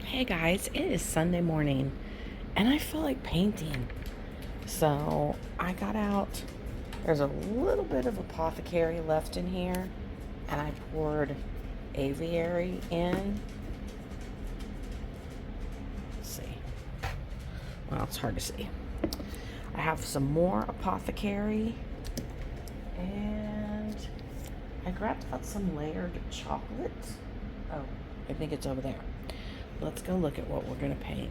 Hey guys, it is Sunday morning and I feel like painting. So I got out, there's a little bit of apothecary left in here, and I poured aviary in. Let's see. Well, it's hard to see. I have some more apothecary, and I grabbed out some layered chocolate. Oh, I think it's over there. Let's go look at what we're going to paint.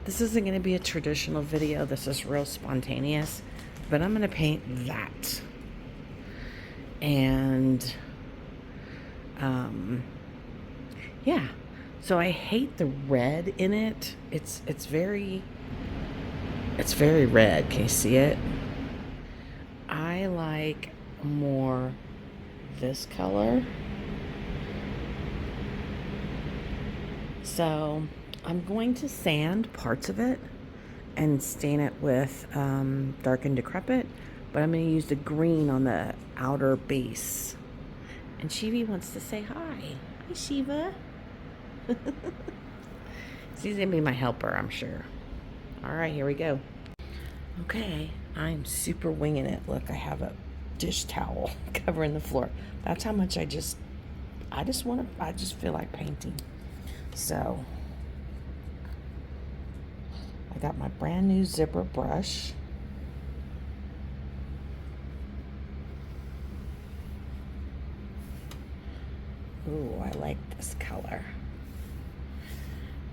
This isn't going to be a traditional video. This is real spontaneous, but I'm going to paint that. And, yeah. So I hate the red in it. It's very red. Can you see it? I like more this color. So I'm going to sand parts of it and stain it with dark and decrepit, but I'm going to use the green on the outer base. And Shivi wants to say hi. Hi, Shiva. She's going to be my helper, I'm sure. All right, here we go. Okay, I'm super winging it. Look, I have a dish towel covering the floor. That's how much I just feel like painting. So I got my brand new zipper brush. Ooh, I like this color.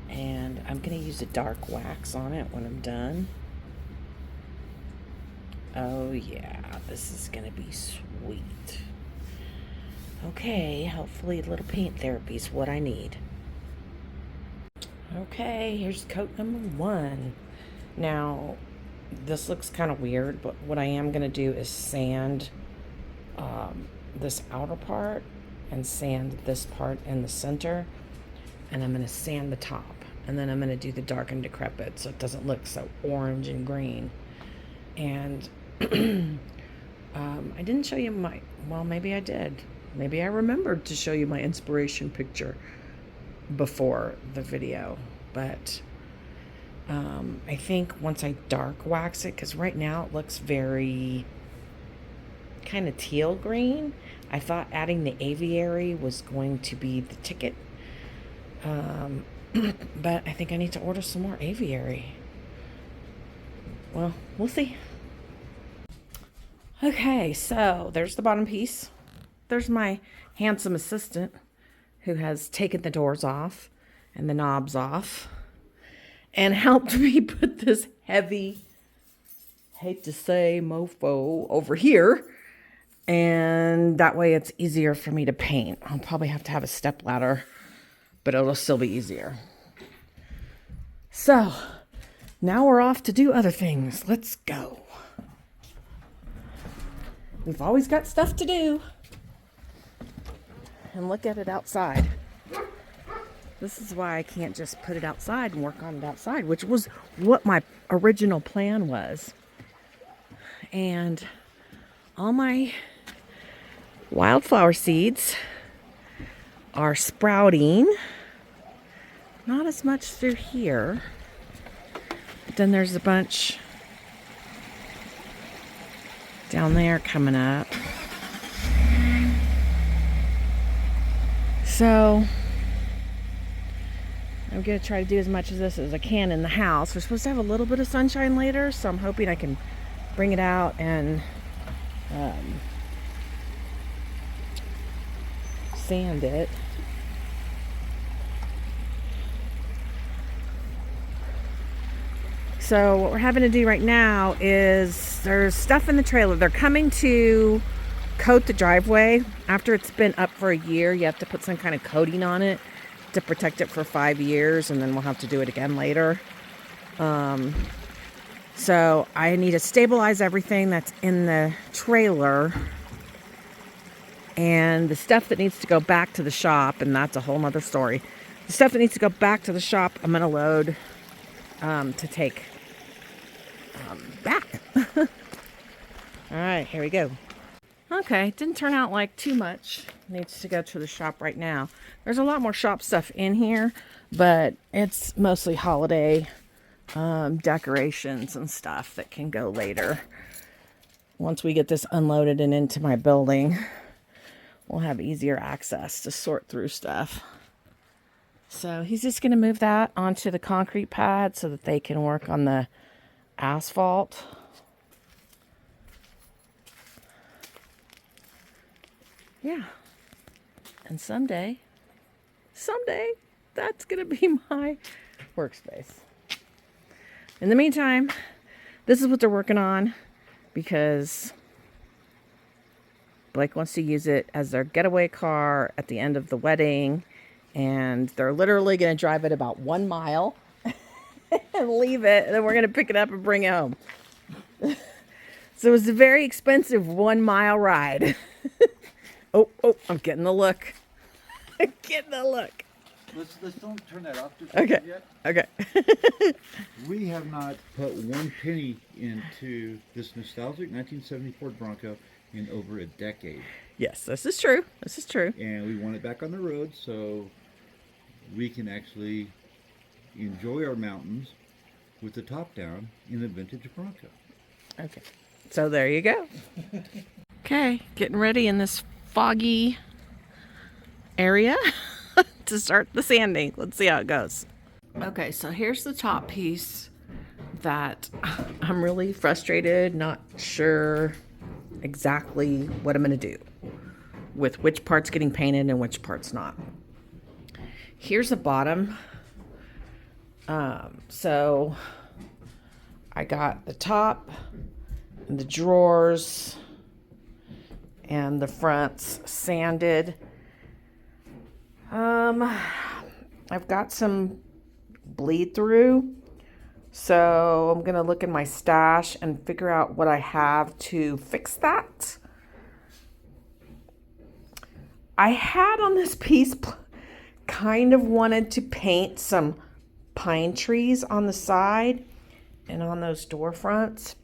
And I'm going to use a dark wax on it when I'm done. Oh yeah, this is going to be sweet. Okay, hopefully a little paint therapy is what I need. Okay, here's coat number 1. Now, this looks kind of weird, but what I am going to do is sand this outer part and sand this part in the center. And I'm going to sand the top. And then I'm going to do the dark and decrepit so it doesn't look so orange and green. And I didn't show you well, maybe I did. Maybe I remembered to show you my inspiration picture before the video, but I think once I dark wax it, because right now it looks very kind of teal green. I thought adding the aviary was going to be the ticket, but I think I need to order some more aviary. Well, we'll see. Okay, so there's the bottom piece. There's my handsome assistant who has taken the doors off and the knobs off and helped me put this heavy, hate to say, mofo over here. And that way it's easier for me to paint. I'll probably have to have a step ladder, but it'll still be easier. So now we're off to do other things. Let's go. We've always got stuff to do. And look at it outside. This is why I can't just put it outside and work on it outside, which was what my original plan was. And all my wildflower seeds are sprouting. Not as much through here. But then there's a bunch down there coming up. So I'm going to try to do as much of this as I can in the house. We're supposed to have a little bit of sunshine later, so I'm hoping I can bring it out and sand it. So what we're having to do right now is there's stuff in the trailer. They're coming to coat the driveway. After it's been up for a year, you have to put some kind of coating on it to protect it for 5 years, and then we'll have to do it again later. So I need to stabilize everything that's in the trailer and the stuff that needs to go back to the shop, and that's a whole nother story. The stuff that needs to go back to the shop, I'm going to load to take back. All right, here we go. Okay, didn't turn out like too much. Needs to go to the shop right now. There's a lot more shop stuff in here, but it's mostly holiday decorations and stuff that can go later. Once we get this unloaded and into my building, we'll have easier access to sort through stuff. So he's just going to move that onto the concrete pad so that they can work on the asphalt. Yeah. And someday, that's going to be my workspace. In the meantime, this is what they're working on because Blake wants to use it as their getaway car at the end of the wedding. And they're literally going to drive it about 1 mile and leave it. And then we're going to pick it up and bring it home. So it's a very expensive 1 mile ride. Oh, I'm getting the look. I'm getting the look. Let's don't turn that off just okay. yet. Okay. We have not put one penny into this nostalgic 1974 Bronco in over a decade. Yes, this is true. This is true. And we want it back on the road so we can actually enjoy our mountains with the top down in a vintage Bronco. Okay. So there you go. Okay, getting ready in this foggy area to start the sanding. Let's see how it goes. Okay, so here's the top piece that I'm really frustrated, not sure exactly what I'm going to do with which part's getting painted and which part's not. Here's the bottom. So I got the top and the drawers and the fronts sanded. I've got some bleed through, so I'm gonna look in my stash and figure out what I have to fix that. I had on this piece kind of wanted to paint some pine trees on the side and on those door fronts.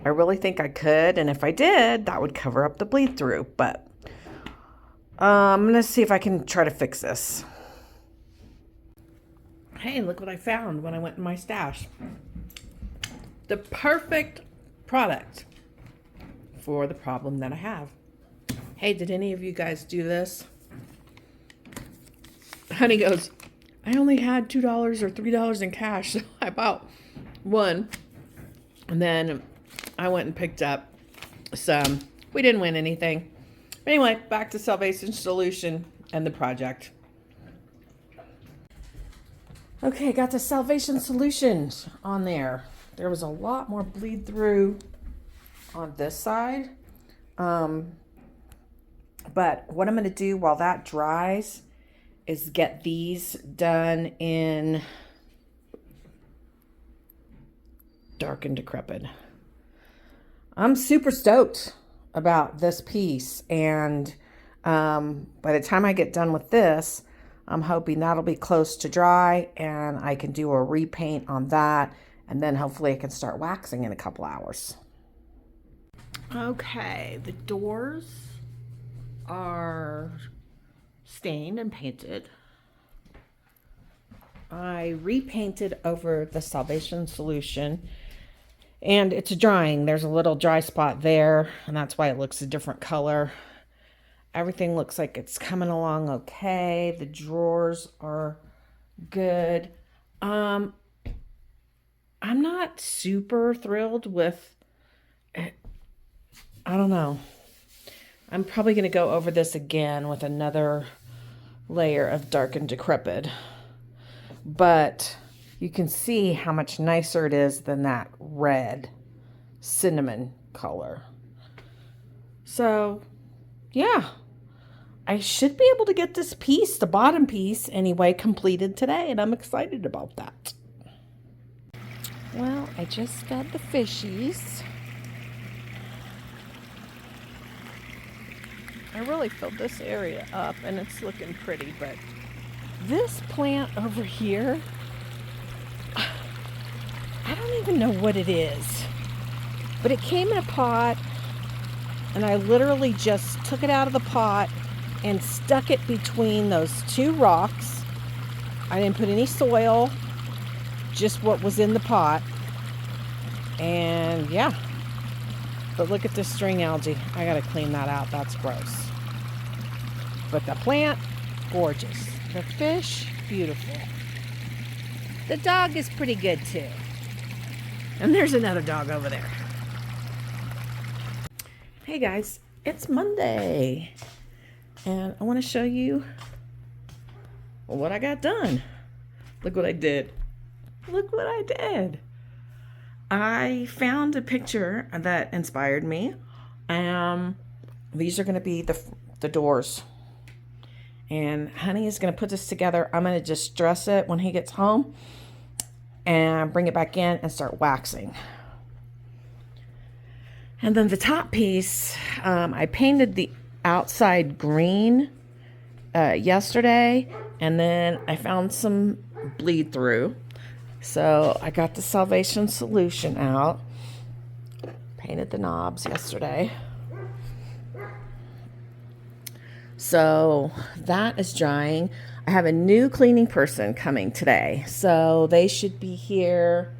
I really think I could, and if I did, that would cover up the bleed through, but I'm going to see if I can try to fix this. Hey, look what I found when I went in my stash. The perfect product for the problem that I have. Hey, did any of you guys do this? Honey goes, I only had $2 or $3 in cash, so I bought one. And then I went and picked up some. We didn't win anything. Anyway, back to Salvation Solution and the project. Okay, got the Salvation Solutions on there. There was a lot more bleed through on this side. But what I'm going to do while that dries is get these done in Dark and Decrepit. I'm super stoked about this piece, and by the time I get done with this, I'm hoping that'll be close to dry and I can do a repaint on that, and then hopefully I can start waxing in a couple hours. Okay, the doors are stained and painted. I repainted over the Salvation Solution, and it's drying. There's a little dry spot there, and that's why it looks a different color. Everything looks like it's coming along okay. The drawers are good. I'm not super thrilled with it. I don't know. I'm probably going to go over this again with another layer of Dark and Decrepit. But you can see how much nicer it is than that red cinnamon color. So, yeah. I should be able to get this piece, the bottom piece anyway, completed today, and I'm excited about that. Well, I just fed the fishies. I really filled this area up, and it's looking pretty, but this plant over here, I don't even know what it is, but it came in a pot, And I literally just took it out of the pot and stuck it between those two rocks. I didn't put any soil, just what was in the pot. And yeah, but look at this string algae. I gotta clean that out. That's gross. But the plant, gorgeous. The fish, beautiful. The dog is pretty good too. And there's another dog over there. Hey guys, it's Monday. And I want to show you what I got done. Look what I did. Look what I did. I found a picture that inspired me. These are going to be the doors. And Honey is going to put this together. I'm going to just dress it when he gets home and bring it back in and start waxing. And then the top piece, I painted the outside green yesterday, and then I found some bleed through. So I got the Salvation Solution out, painted the knobs yesterday. So that is drying. I have a new cleaning person coming today, so they should be here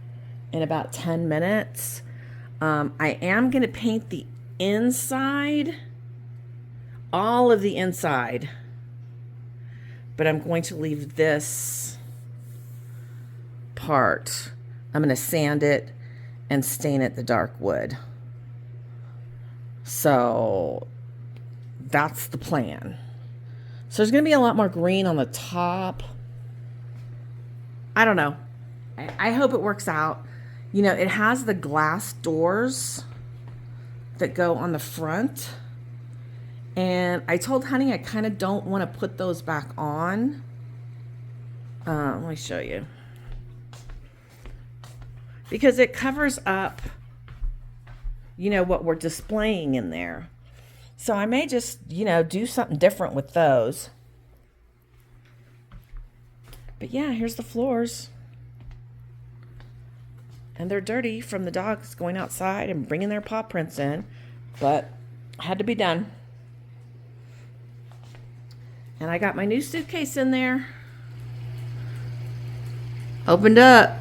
in about 10 minutes. I am going to paint the inside, all of the inside, but I'm going to leave this part. I'm going to sand it and stain it the dark wood. So that's the plan. So there's going to be a lot more green on the top. I don't know. I hope it works out. You know, it has the glass doors that go on the front. And I told Honey I kind of don't want to put those back on. Let me show you. Because it covers up, you know, what we're displaying in there. So I may just, you know, do something different with those. But yeah, here's the floors. And they're dirty from the dogs going outside and bringing their paw prints in. But had to be done. And I got my new suitcase in there. Opened up.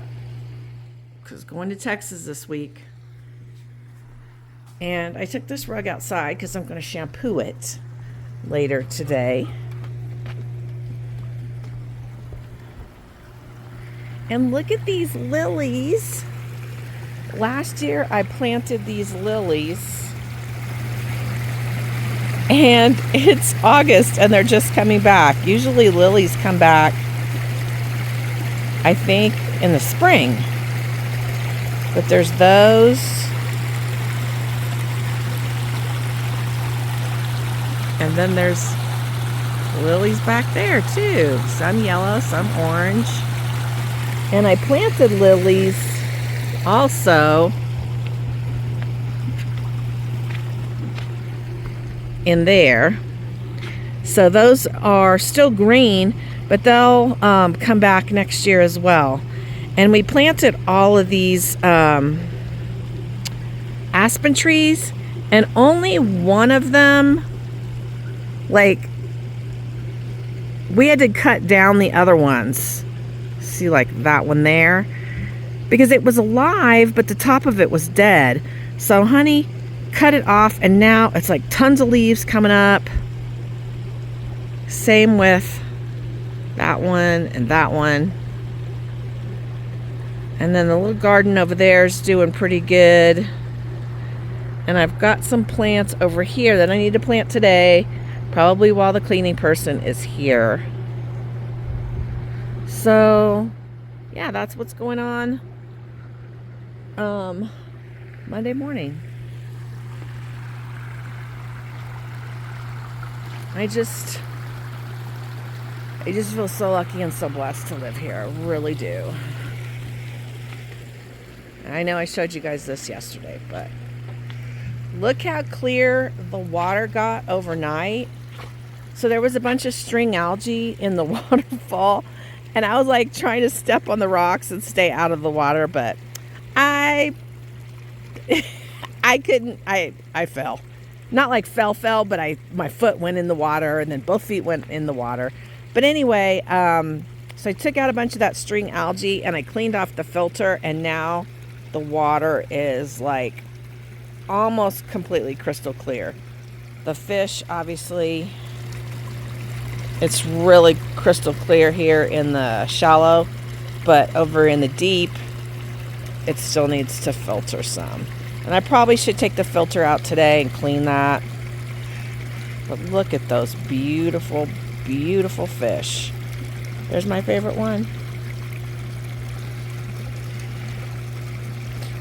Because going to Texas this week. And I took this rug outside because I'm going to shampoo it later today. And look at these lilies. Last year I planted these lilies. And it's August and they're just coming back. Usually lilies come back, I think, in the spring. But there's those. And then there's lilies back there too. Some yellow, some orange. And I planted lilies also in there. So those are still green, but they'll come back next year as well. And we planted all of these aspen trees, and only one of them, like, we had to cut down the other ones. See, like that one there, because it was alive, but the top of it was dead. So Honey cut it off, and now it's like tons of leaves coming up. Same with that one and that one. And then the little garden over there is doing pretty good. And I've got some plants over here that I need to plant today, probably while the cleaning person is here. So, yeah, that's what's going on Monday morning. I just feel so lucky and so blessed to live here. I really do. I know I showed you guys this yesterday, but look how clear the water got overnight. So there was a bunch of string algae in the waterfall, and I was like trying to step on the rocks and stay out of the water, but I couldn't. I fell. Not like fell, but my foot went in the water, and then both feet went in the water. But anyway, so I took out a bunch of that string algae and I cleaned off the filter, and now the water is like almost completely crystal clear. The fish, obviously, it's really crystal clear here in the shallow, but over in the deep, it still needs to filter some. And I probably should take the filter out today and clean that. But look at those beautiful, beautiful fish. There's my favorite one.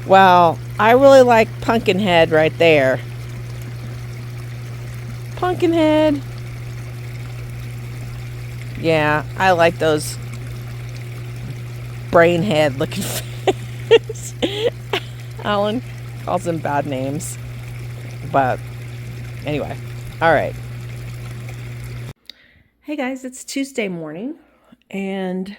Well, I really like Pumpkinhead right there. Pumpkinhead. Yeah, I like those brainhead looking fish. Alan calls them bad names. But anyway, all right. Hey guys, it's Tuesday morning, and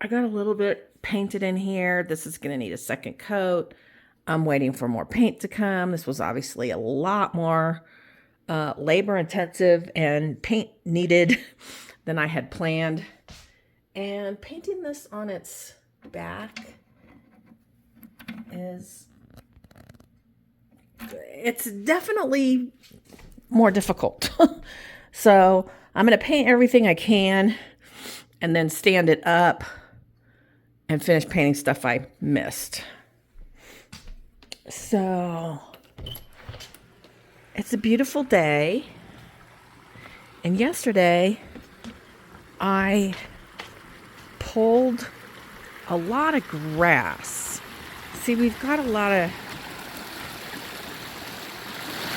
I got a little bit painted in here. This is going to need a second coat. I'm waiting for more paint to come. This was obviously a lot more labor intensive and paint needed than I had planned. And painting this on its back it's definitely more difficult. So I'm going to paint everything I can and then stand it up and finish painting stuff I missed. So it's a beautiful day. And yesterday I pulled a lot of grass. See, we've got a lot of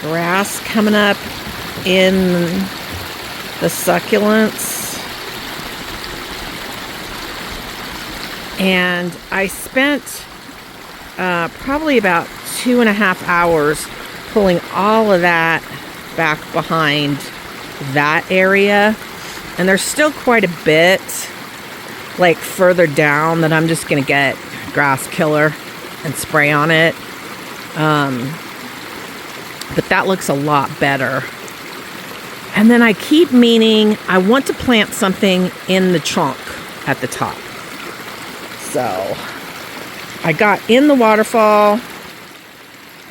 grass coming up in the succulents. And I spent probably about 2.5 hours pulling all of that back behind that area. And there's still quite a bit like further down that I'm just going to get grass killer and spray on it. But that looks a lot better. And then I keep meaning I want to plant something in the trunk at the top. So I got in the waterfall.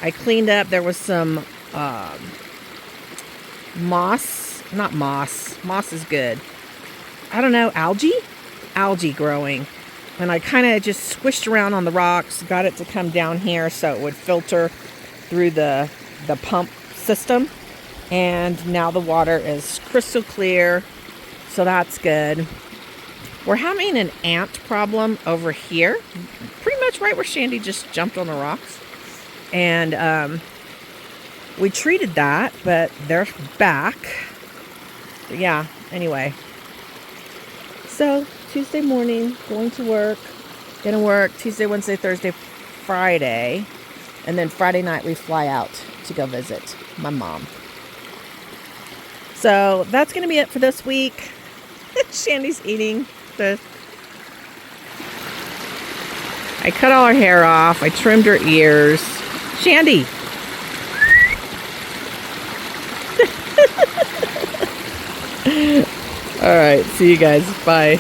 I cleaned up. There was some moss. Not moss. Moss is good. I don't know. Algae growing. And I kind of just squished around on the rocks. Got it to come down here so it would filter through the pump system. And now the water is crystal clear. So that's good. We're having an ant problem over here, pretty much right where Shandy just jumped on the rocks. And we treated that, but they're back. But yeah, anyway. So Tuesday morning, going to work. Gonna work Tuesday, Wednesday, Thursday, Friday. And then Friday night we fly out to go visit my mom. So that's going to be it for this week. Shandy's eating I cut all her hair off. I trimmed her ears. Shandy. All right. See you guys. Bye.